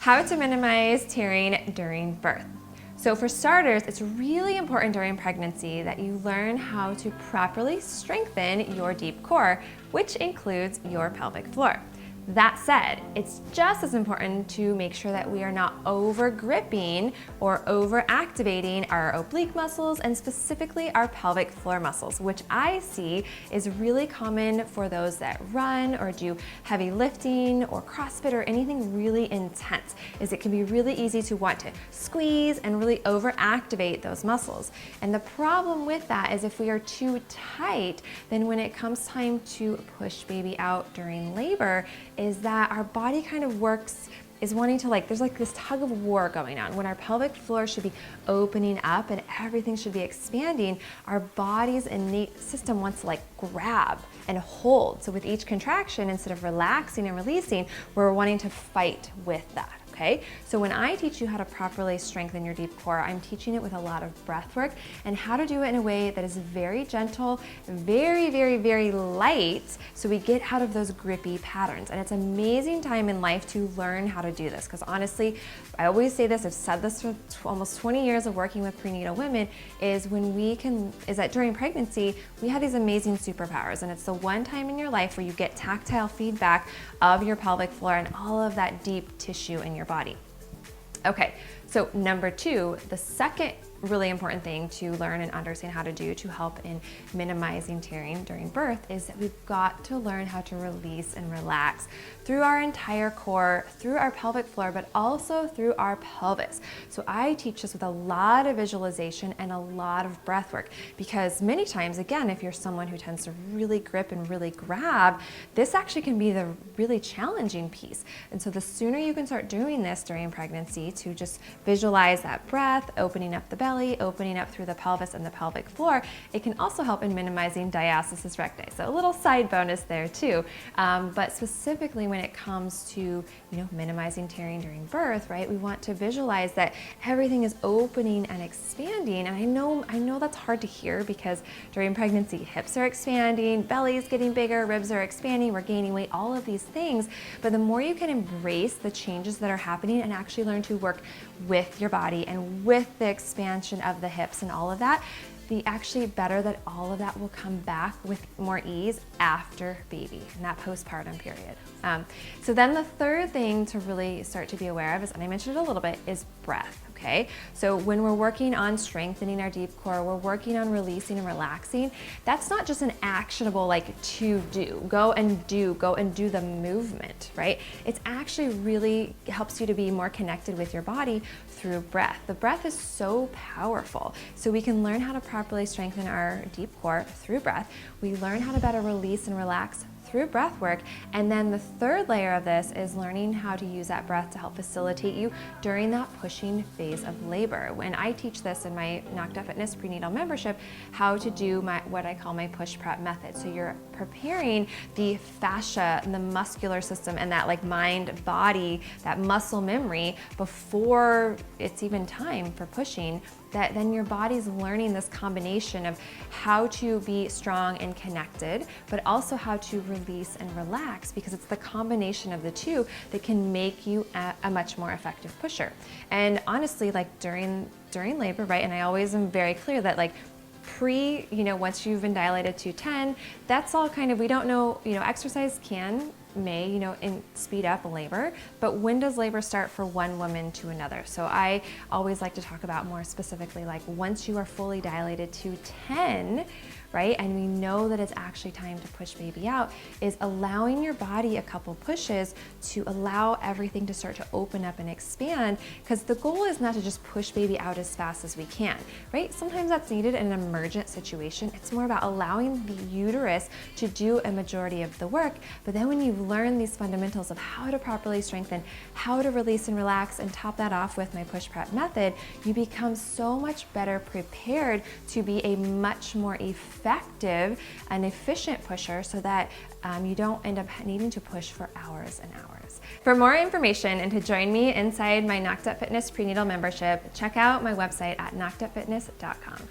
How to minimize tearing during birth. So for starters, it's really important during pregnancy that you learn how to properly strengthen your deep core, which includes your pelvic floor. That said, it's just as important to make sure that we are not over gripping or over activating our oblique muscles and specifically our pelvic floor muscles, which I see is really common for those that run or do heavy lifting or CrossFit or anything really intense, is it can be really easy to want to squeeze and really over activate those muscles. And the problem with that is if we are too tight, then when it comes time to push baby out during labor, is that our body kind of is wanting to there's this tug of war going on. When our pelvic floor should be opening up and everything should be expanding, our body's innate system wants to grab and hold. So with each contraction, instead of relaxing and releasing, we're wanting to fight with that. Okay? So when I teach you how to properly strengthen your deep core, I'm teaching it with a lot of breath work and how to do it in a way that is very gentle, very, very, very light, so we get out of those grippy patterns. And it's an amazing time in life to learn how to do this, because honestly, I always say this, I've said this for almost 20 years of working with prenatal women, is that during pregnancy, we have these amazing superpowers, and it's the one time in your life where you get tactile feedback of your pelvic floor and all of that deep tissue in your body. Okay, so number two, the second really important thing to learn and understand how to do to help in minimizing tearing during birth is that we've got to learn how to release and relax through our entire core, through our pelvic floor, but also through our pelvis. So I teach this with a lot of visualization and a lot of breath work, because many times, again, if you're someone who tends to really grip and really grab, this actually can be the really challenging piece. And so the sooner you can start doing this during pregnancy, to just visualize that breath, opening up the belly, opening up through the pelvis and the pelvic floor, it can also help in minimizing diastasis recti. So a little side bonus there too. But specifically when it comes to minimizing tearing during birth, right? We want to visualize that everything is opening and expanding. And I know that's hard to hear, because during pregnancy, hips are expanding, belly's getting bigger, ribs are expanding, we're gaining weight, all of these things. But the more you can embrace the changes that are happening and actually learn to work with your body and with the expansion of the hips and all of that, the actually better that all of that will come back with more ease after baby and that postpartum period. So then the third thing to really start to be aware of is, and I mentioned it a little bit, is breath. Okay, so when we're working on strengthening our deep core, we're working on releasing and relaxing. That's not just an actionable to do, go and do the movement, right? It's actually really helps you to be more connected with your body through breath. The breath is so powerful. So we can learn how to properly strengthen our deep core through breath. We learn how to better release and relax through breath work. And then the third layer of this is learning how to use that breath to help facilitate you during that pushing phase of labor. When I teach this in my Nocta Fitness prenatal membership, how to do what I call my push prep method. So you're preparing the fascia and the muscular system and that mind, body, that muscle memory before it's even time for pushing, that then your body's learning this combination of how to be strong and connected, but also how to release and relax, because it's the combination of the two that can make you a much more effective pusher. And honestly, during labor, right, and I always am very clear that once you've been dilated to 10, that's all kind of, we don't know, exercise may speed up labor, but when does labor start for one woman to another? So I always like to talk about more specifically, once you are fully dilated to 10, right, and we know that it's actually time to push baby out, is allowing your body a couple pushes to allow everything to start to open up and expand, because the goal is not to just push baby out as fast as we can, right? Sometimes that's needed in an emergent situation. It's more about allowing the uterus to do a majority of the work. But then when you've learned these fundamentals of how to properly strengthen, how to release and relax, and top that off with my push prep method, you become so much better prepared to be a much more effective and efficient pusher, so that you don't end up needing to push for hours and hours. For more information and to join me inside my Nocta Fitness prenatal membership, check out my website at noctafitness.com.